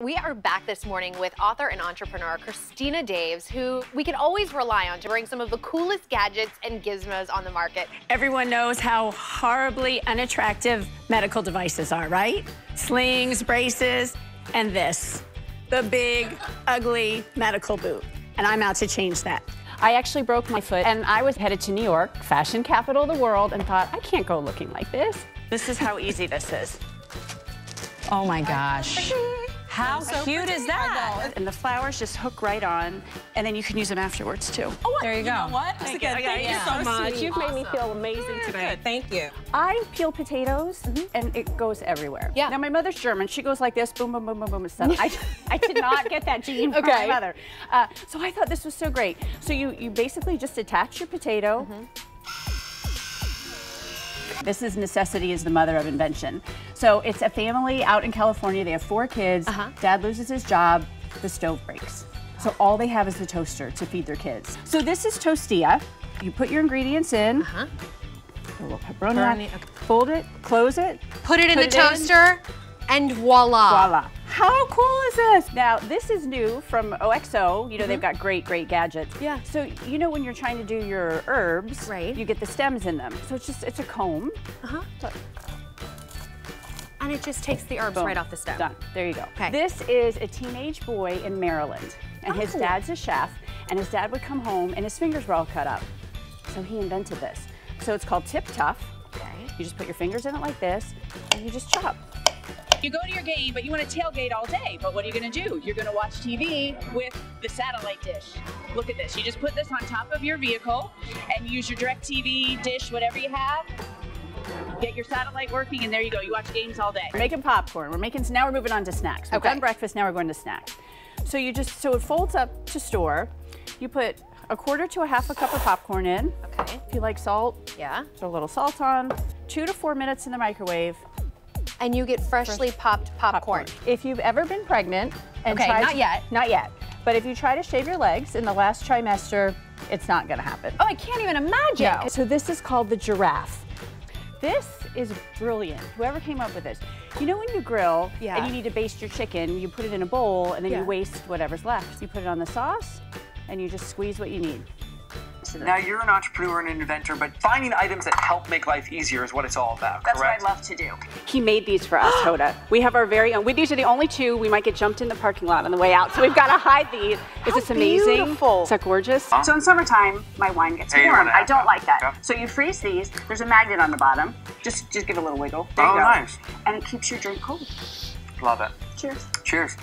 We are back this morning with author and entrepreneur Christina Daves, who we can always rely on to bring some of the coolest gadgets and gizmos on the market. Everyone knows how horribly unattractive medical devices are, right? Slings, braces, and this, the big, ugly medical boot. And I'm out to change that. I actually broke my foot, and I was headed to New York, fashion capital of the world, and thought, I can't go looking like this. This is how easy this is. Oh my gosh. How cute is that? And the flowers just hook right on, and then you can use them afterwards too. Oh, there you go. You know what? Thank you so much. Sweet. You've made me feel amazing today. Good. Thank you. I peel potatoes, and it goes everywhere. Yeah. Now, my mother's German. She goes like this, boom, boom, boom, boom, boom, and stuff. I did not get that gene from my mother. So I thought this was so great. So you basically just attach your potato. This is necessity is the mother of invention. So it's a family out in California. They have 4 kids. Dad loses his job. The stove breaks. So all they have is the toaster to feed their kids. So this is tortilla. You put your ingredients in. Put a little pepperoni on it. Fold it, close it. Put it in the toaster, and voila. Voila. How cool is this? Now, this is new from OXO. You know, they've got great, great gadgets. Yeah. So, you know, when you're trying to do your herbs, Right. you get the stems in them. So it's a comb. And it just takes the herbs Boom. right off the stem. Done. There you go. Okay. This is a teenage boy in Maryland, and his dad's a chef, and his dad would come home and his fingers were all cut up. So he invented this. So it's called Tip Tough. Okay. You just put your fingers in it like this, and you just chop. You go to your game, but you want to tailgate all day. But what are you going to do? You're going to watch TV with the satellite dish. Look at this. You just put this on top of your vehicle and use your DirecTV dish, whatever you have. Get your satellite working, and there you go. You watch games all day. We're making popcorn. Now we're moving on to snacks. We've done breakfast, now we're going to snacks. So so it folds up to store. You put 1/4 to 1/2 cup of popcorn in. Okay. If you like salt, Yeah. throw a little salt on. 2 to 4 minutes in the microwave. And you get freshly popped popcorn. If you've ever been pregnant and Okay, tried not yet. Not yet. But if you try to shave your legs in the last trimester, it's not going to happen. Oh, I can't even imagine. No. So this is called the giraffe. This is brilliant. Whoever came up with this. You know when you grill and you need to baste your chicken, you put it in a bowl and then you waste whatever's left. You put it on the sauce and you just squeeze what you need. Now you're an entrepreneur and an inventor, but finding items that help make life easier is what it's all about, That's correct? what I love to do. He made these for us, Hoda. We have our very own. These are the only 2. We might get jumped in the parking lot on the way out, so we've got to hide these. Is this amazing? Beautiful. Is that gorgeous? So in summertime, my wine gets warm. I don't like that. So you freeze these. There's a magnet on the bottom. Just give it a little wiggle. There you go. Nice. And it keeps your drink cold. Love it. Cheers. Cheers.